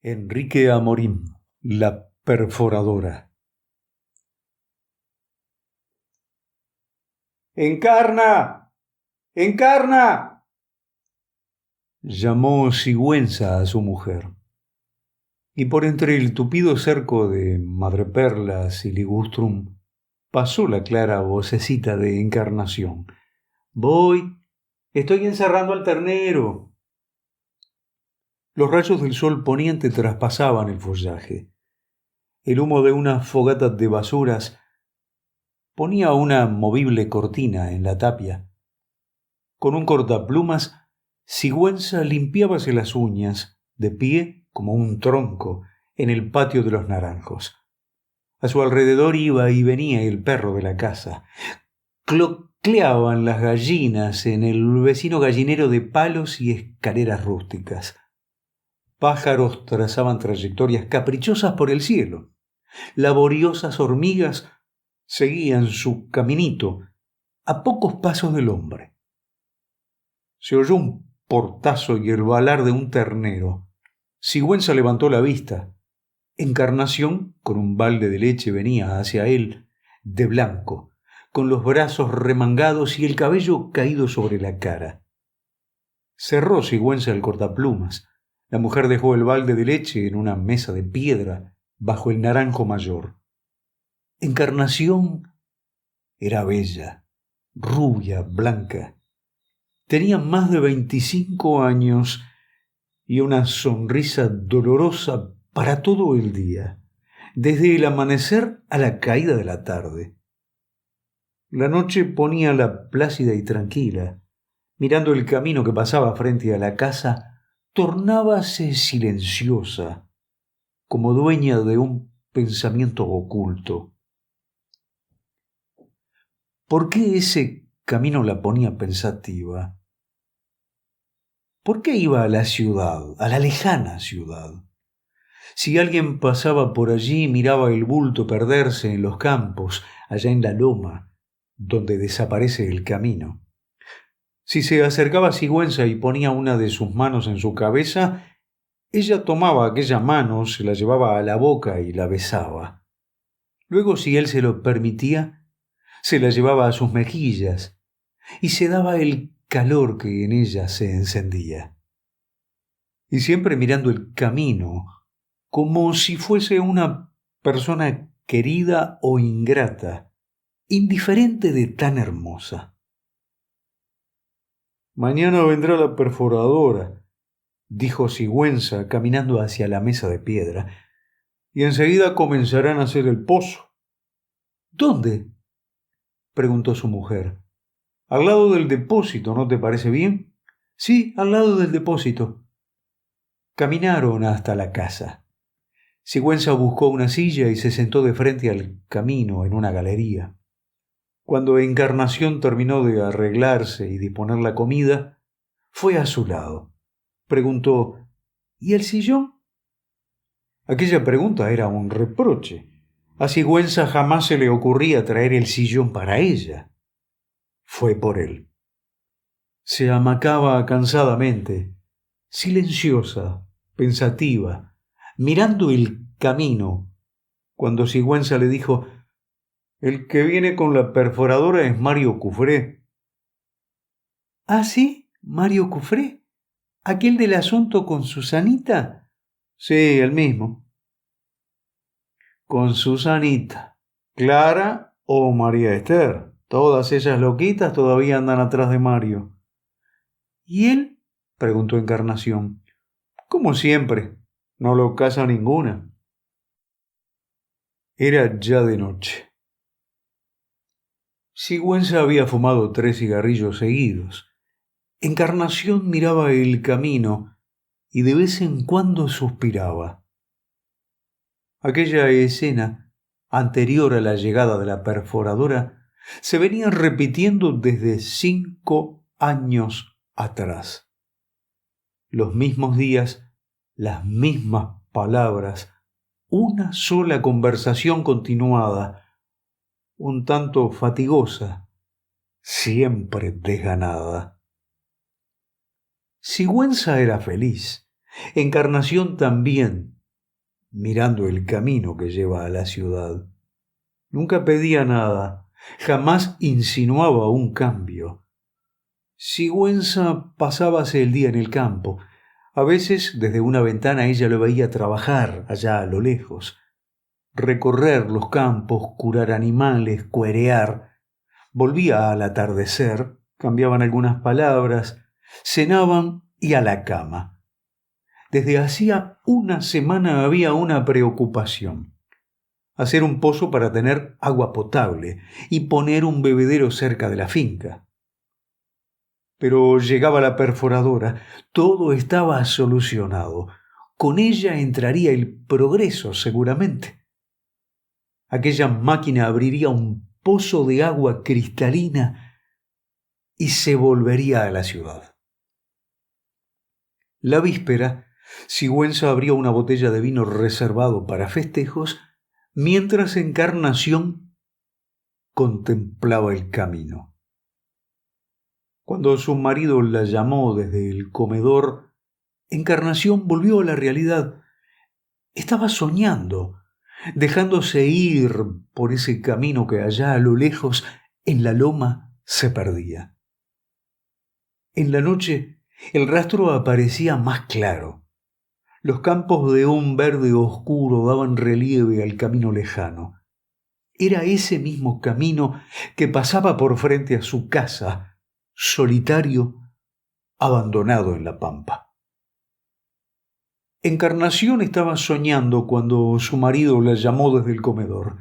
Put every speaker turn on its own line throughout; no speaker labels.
Enrique Amorim, La perforadora. ¡Encarna! ¡Encarna! Llamó Sigüenza a su mujer, y por entre el tupido cerco de madreperlas y ligustrum pasó la clara vocecita de Encarnación. «Voy, estoy encerrando al ternero». Los rayos del sol poniente traspasaban el follaje. El humo de una fogata de basuras ponía una movible cortina en la tapia. Con un cortaplumas, Sigüenza limpiábase las uñas, de pie como un tronco, en el patio de los naranjos. A su alrededor iba y venía el perro de la casa. Clocleaban las gallinas en el vecino gallinero de palos y escaleras rústicas. Pájaros trazaban trayectorias caprichosas por el cielo. Laboriosas hormigas seguían su caminito a pocos pasos del hombre. Se oyó un portazo y el balar de un ternero. Sigüenza levantó la vista. Encarnación, con un balde de leche, venía hacia él, de blanco, con los brazos remangados y el cabello caído sobre la cara. Cerró Sigüenza el cortaplumas. La mujer dejó el balde de leche en una mesa de piedra bajo el naranjo mayor. Encarnación era bella, rubia, blanca. Tenía más de 25 años y una sonrisa dolorosa para todo el día, desde el amanecer a la caída de la tarde. La noche poníala plácida y tranquila. Mirando el camino que pasaba frente a la casa, tornábase silenciosa, como dueña de un pensamiento oculto. ¿Por qué ese camino la ponía pensativa? ¿Por qué iba a la ciudad, a la lejana ciudad? Si alguien pasaba por allí, miraba el bulto perderse en los campos, allá en la loma, donde desaparece el camino. Si se acercaba a Sigüenza y ponía una de sus manos en su cabeza, ella tomaba aquella mano, se la llevaba a la boca y la besaba. Luego, si él se lo permitía, se la llevaba a sus mejillas y se daba el calor que en ella se encendía. Y siempre mirando el camino, como si fuese una persona querida o ingrata, indiferente de tan hermosa. «Mañana vendrá la perforadora», dijo Sigüenza caminando hacia la mesa de piedra, «y enseguida comenzarán a hacer el pozo». «¿Dónde?», preguntó su mujer. «Al lado del depósito, ¿no te parece bien?» «Sí, al lado del depósito». Caminaron hasta la casa. Sigüenza buscó una silla y se sentó de frente al camino en una galería. Cuando Encarnación terminó de arreglarse y disponer la comida, fue a su lado. Preguntó: «¿Y el sillón?». Aquella pregunta era un reproche. A Sigüenza jamás se le ocurría traer el sillón para ella. Fue por él. Se amacaba cansadamente, silenciosa, pensativa, mirando el camino, cuando Sigüenza le dijo: «El que viene con la perforadora es Mario Cufré». «¿Ah, sí? ¿Mario Cufré? ¿Aquel del asunto con Susanita?» «Sí, el mismo». «Con Susanita. Clara o María Esther. Todas esas loquitas todavía andan atrás de Mario». «¿Y él?», preguntó Encarnación. «Como siempre, no lo casa ninguna». Era ya de noche. Sigüenza había fumado 3 cigarrillos seguidos. Encarnación miraba el camino y de vez en cuando suspiraba. Aquella escena, anterior a la llegada de la perforadora, se venía repitiendo desde 5 años atrás. Los mismos días, las mismas palabras, una sola conversación continuada, un tanto fatigosa, siempre desganada. Sigüenza era feliz. Encarnación también, mirando el camino que lleva a la ciudad. Nunca pedía nada, jamás insinuaba un cambio. Sigüenza pasábase el día en el campo. A veces desde una ventana ella lo veía trabajar allá a lo lejos, recorrer los campos, curar animales, cuerear. Volvía al atardecer, cambiaban algunas palabras, cenaban y a la cama. Desde hacía una semana había una preocupación: hacer un pozo para tener agua potable y poner un bebedero cerca de la finca. Pero llegaba la perforadora, todo estaba solucionado. Con ella entraría el progreso, seguramente. Aquella máquina abriría un pozo de agua cristalina y se volvería a la ciudad. La víspera, Sigüenza abrió una botella de vino reservado para festejos, mientras Encarnación contemplaba el camino. Cuando su marido la llamó desde el comedor, Encarnación volvió a la realidad. Estaba soñando, dejándose ir por ese camino que allá a lo lejos, en la loma, se perdía. En la noche, el rastro aparecía más claro. Los campos de un verde oscuro daban relieve al camino lejano. Era ese mismo camino que pasaba por frente a su casa, solitario, abandonado en la pampa. Encarnación estaba soñando cuando su marido la llamó desde el comedor.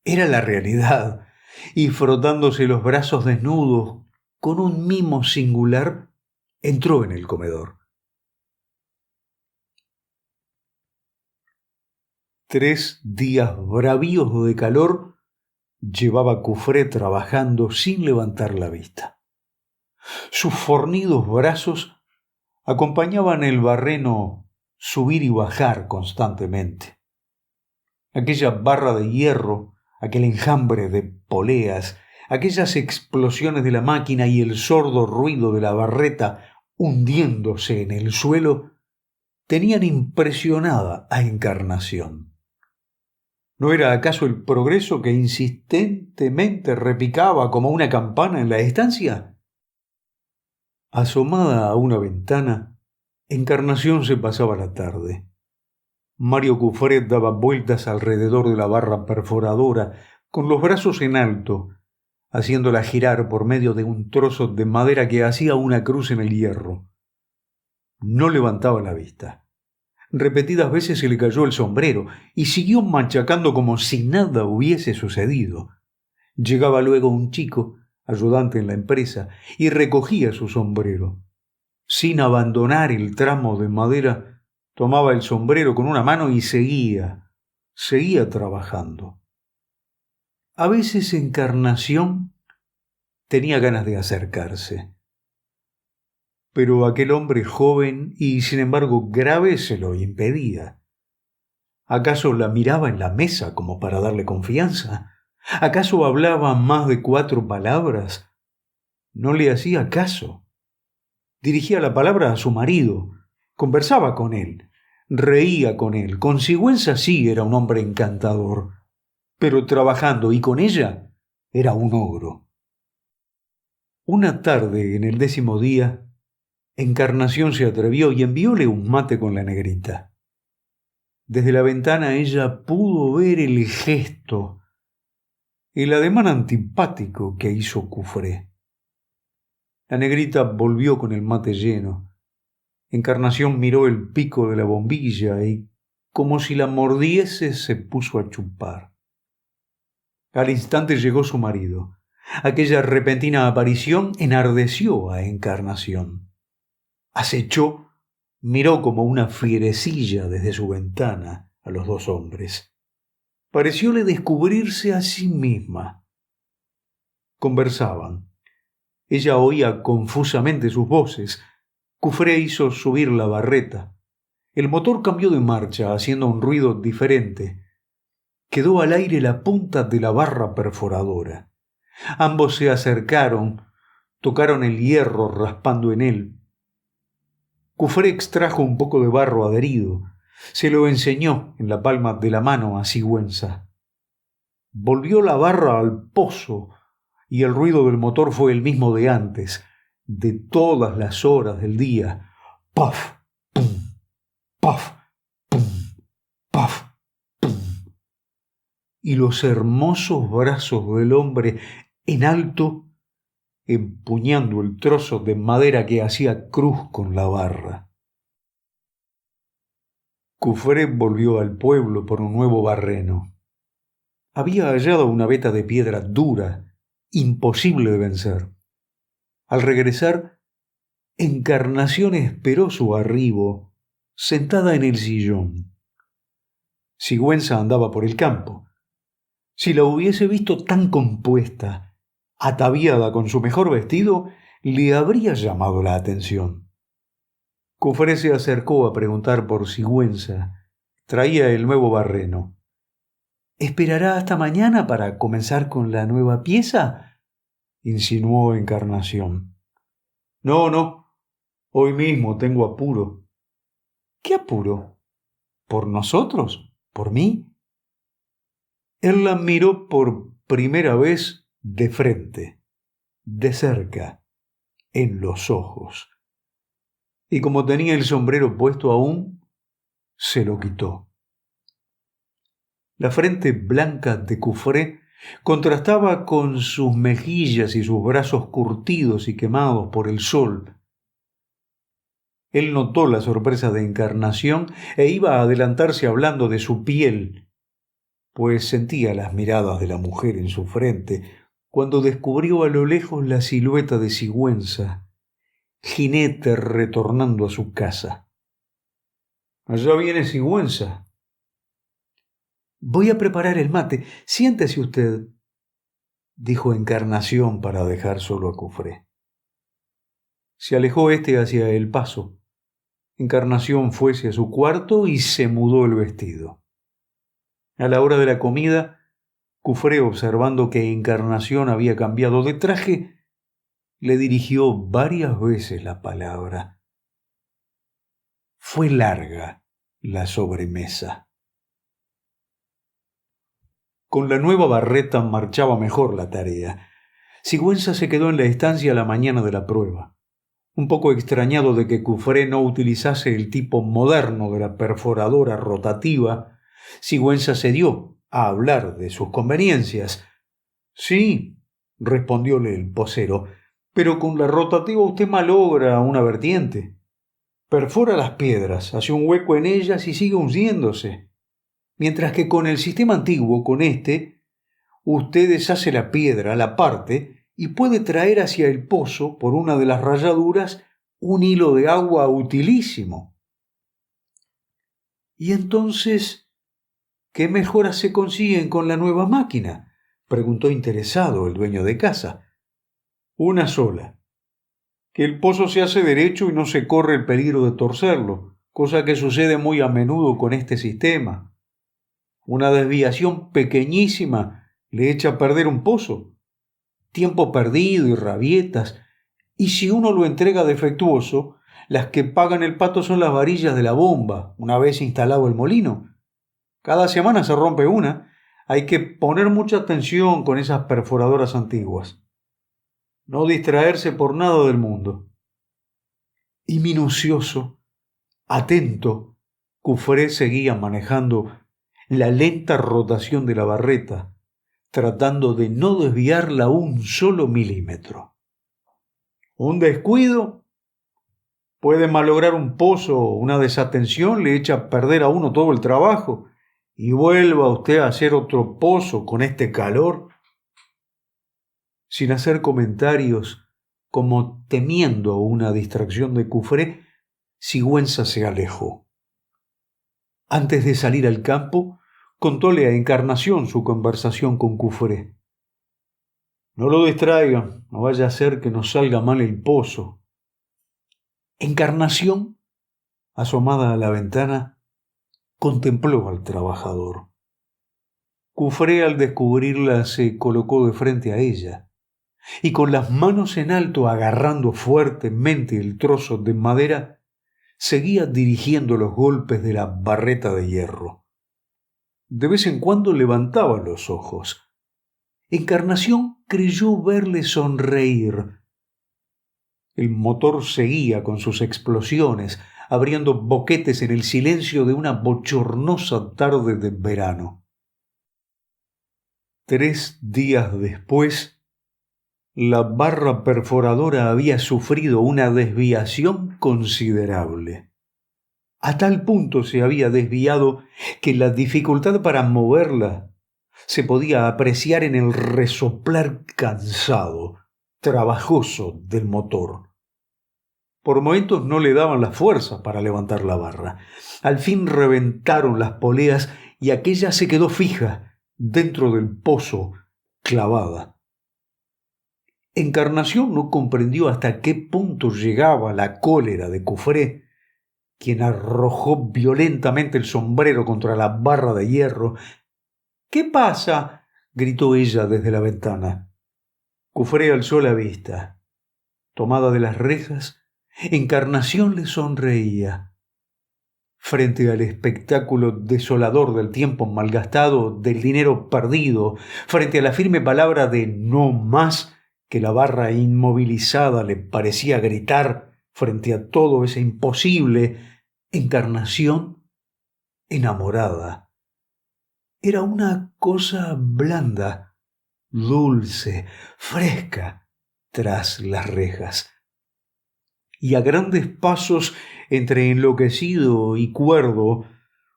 Era la realidad, y frotándose los brazos desnudos, con un mimo singular, entró en el comedor. 3 días bravíos de calor llevaba Cufré trabajando sin levantar la vista. Sus fornidos brazos acompañaban el barreno subir y bajar constantemente. Aquella barra de hierro, aquel enjambre de poleas, aquellas explosiones de la máquina y el sordo ruido de la barreta hundiéndose en el suelo tenían impresionada a Encarnación. ¿No era acaso el progreso que insistentemente repicaba como una campana en la estancia? Asomada a una ventana, Encarnación se pasaba la tarde. Mario Cufré daba vueltas alrededor de la barra perforadora, con los brazos en alto, haciéndola girar por medio de un trozo de madera que hacía una cruz en el hierro. No levantaba la vista. Repetidas veces se le cayó el sombrero y siguió machacando como si nada hubiese sucedido. Llegaba luego un chico, ayudante en la empresa, y recogía su sombrero. Sin abandonar el tramo de madera, tomaba el sombrero con una mano y seguía trabajando. A veces Encarnación tenía ganas de acercarse, pero aquel hombre joven y sin embargo grave se lo impedía. ¿Acaso la miraba en la mesa como para darle confianza? ¿Acaso hablaba más de 4 palabras? No le hacía caso. Dirigía la palabra a su marido, conversaba con él, reía con él. Con Sigüenza sí era un hombre encantador, pero trabajando y con ella era un ogro. Una tarde, en el 10º día, Encarnación se atrevió y envióle un mate con la negrita. Desde la ventana ella pudo ver el gesto, el ademán antipático que hizo Cufré. La negrita volvió con el mate lleno. Encarnación miró el pico de la bombilla y, como si la mordiese, se puso a chupar. Al instante llegó su marido. Aquella repentina aparición enardeció a Encarnación. Acechó, miró como una fierecilla desde su ventana a los 2 hombres. Parecióle descubrirse a sí misma. Conversaban. Ella oía confusamente sus voces. Cufré hizo subir la barreta. El motor cambió de marcha, haciendo un ruido diferente. Quedó al aire la punta de la barra perforadora. Ambos se acercaron, tocaron el hierro raspando en él. Cufré extrajo un poco de barro adherido. Se lo enseñó en la palma de la mano a Sigüenza. Volvió la barra al pozo y el ruido del motor fue el mismo de antes, de todas las horas del día. ¡Paf! ¡Pum! ¡Paf! ¡Pum! ¡Paf! ¡Pum! Y los hermosos brazos del hombre en alto, empuñando el trozo de madera que hacía cruz con la barra. Cufré volvió al pueblo por un nuevo barreno. Había hallado una veta de piedra dura, imposible de vencer. Al regresar, Encarnación esperó su arribo, sentada en el sillón. Sigüenza andaba por el campo. Si la hubiese visto tan compuesta, ataviada con su mejor vestido, le habría llamado la atención. Cufré se acercó a preguntar por Sigüenza. Traía el nuevo barreno. ¿Esperará hasta mañana para comenzar con la nueva pieza?, insinuó Encarnación. No, hoy mismo tengo apuro. ¿Qué apuro? ¿Por nosotros? ¿Por mí? Él la miró por primera vez de frente, de cerca, en los ojos. Y como tenía el sombrero puesto aún, se lo quitó. La frente blanca de Cufré contrastaba con sus mejillas y sus brazos curtidos y quemados por el sol. Él notó la sorpresa de Encarnación e iba a adelantarse hablando de su piel, pues sentía las miradas de la mujer en su frente, cuando descubrió a lo lejos la silueta de Sigüenza, jinete retornando a su casa. «Allá viene Sigüenza». «Voy a preparar el mate. Siéntese usted», dijo Encarnación para dejar solo a Cufré. Se alejó éste hacia el paso. Encarnación fue hacia su cuarto y se mudó el vestido. A la hora de la comida, Cufré, observando que Encarnación había cambiado de traje, le dirigió varias veces la palabra. Fue larga la sobremesa. Con la nueva barreta marchaba mejor la tarea. Sigüenza se quedó en la estancia la mañana de la prueba. Un poco extrañado de que Cufré no utilizase el tipo moderno de la perforadora rotativa, Sigüenza cedió a hablar de sus conveniencias. «Sí», respondióle el posero, «pero con la rotativa usted malogra una vertiente. Perfora las piedras, hace un hueco en ellas y sigue hundiéndose. Mientras que con el sistema antiguo, con este, usted deshace la piedra, la parte, y puede traer hacia el pozo, por una de las rayaduras, un hilo de agua utilísimo». «¿Y entonces qué mejoras se consiguen con la nueva máquina?», preguntó interesado el dueño de casa. «Una sola, que el pozo se hace derecho y no se corre el peligro de torcerlo, cosa que sucede muy a menudo con este sistema. Una desviación pequeñísima le echa a perder un pozo. Tiempo perdido y rabietas. Y si uno lo entrega defectuoso, las que pagan el pato son las varillas de la bomba, una vez instalado el molino. Cada semana se rompe una. Hay que poner mucha atención con esas perforadoras antiguas. No distraerse por nada del mundo». Y minucioso, atento, Cufré seguía manejando la lenta rotación de la barreta, tratando de no desviarla un solo milímetro. Un descuido puede malograr un pozo, una desatención le echa a perder a uno todo el trabajo, y vuelva usted a hacer otro pozo con este calor. Sin hacer comentarios, como temiendo una distracción de Cufré, Sigüenza se alejó. Antes de salir al campo, contóle a Encarnación su conversación con Cufré. «No lo distraigan, no vaya a ser que nos salga mal el pozo». Encarnación, asomada a la ventana, contempló al trabajador. Cufré, al descubrirla, se colocó de frente a ella y con las manos en alto, agarrando fuertemente el trozo de madera, seguía dirigiendo los golpes de la barreta de hierro. De vez en cuando levantaba los ojos. Encarnación creyó verle sonreír. El motor seguía con sus explosiones, abriendo boquetes en el silencio de una bochornosa tarde de verano. 3 días después, la barra perforadora había sufrido una desviación considerable. A tal punto se había desviado que la dificultad para moverla se podía apreciar en el resoplar cansado, trabajoso del motor. Por momentos no le daban las fuerzas para levantar la barra. Al fin reventaron las poleas y aquella se quedó fija dentro del pozo, clavada. Encarnación no comprendió hasta qué punto llegaba la cólera de Cufré, quien arrojó violentamente el sombrero contra la barra de hierro. «¿Qué pasa?», gritó ella desde la ventana. Cufré alzó la vista. Tomada de las rejas, Encarnación le sonreía. Frente al espectáculo desolador del tiempo malgastado, del dinero perdido, frente a la firme palabra de no más que la barra inmovilizada le parecía gritar frente a todo ese imposible, Encarnación, enamorada, era una cosa blanda, dulce, fresca, tras las rejas. Y a grandes pasos, entre enloquecido y cuerdo,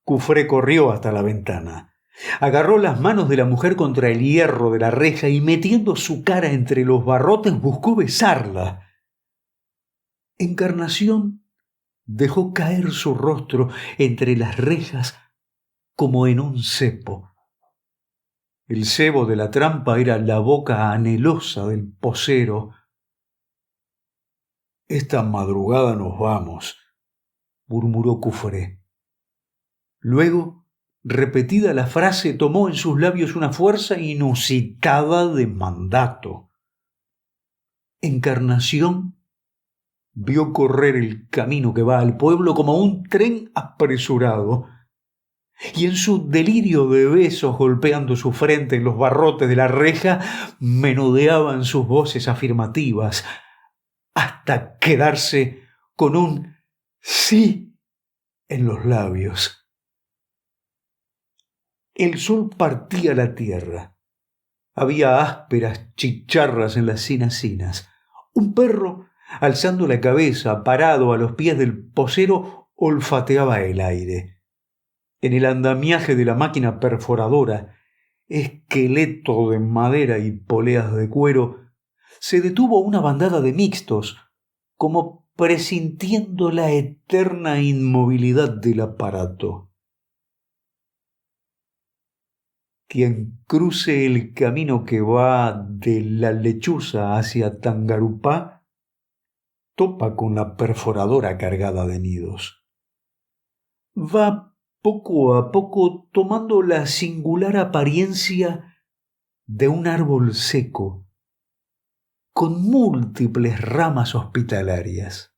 Cufré corrió hasta la ventana. Agarró las manos de la mujer contra el hierro de la reja y, metiendo su cara entre los barrotes, buscó besarla. Encarnación dejó caer su rostro entre las rejas como en un cepo. El cebo de la trampa era la boca anhelosa del posero. «Esta madrugada nos vamos», murmuró Cufré. Luego, repetida la frase, tomó en sus labios una fuerza inusitada de mandato. Encarnación vio correr el camino que va al pueblo como un tren apresurado, y en su delirio de besos golpeando su frente en los barrotes de la reja, menudeaban sus voces afirmativas, hasta quedarse con un sí en los labios. El sol partía la tierra. Había ásperas chicharras en las encinas. Un perro, alzando la cabeza, parado a los pies del posero, olfateaba el aire. En el andamiaje de la máquina perforadora, esqueleto de madera y poleas de cuero, se detuvo una bandada de mixtos, como presintiendo la eterna inmovilidad del aparato. Quien cruce el camino que va de la Lechuza hacia Tangarupá, topa con la perforadora cargada de nidos. Va poco a poco tomando la singular apariencia de un árbol seco, con múltiples ramas hospitalarias.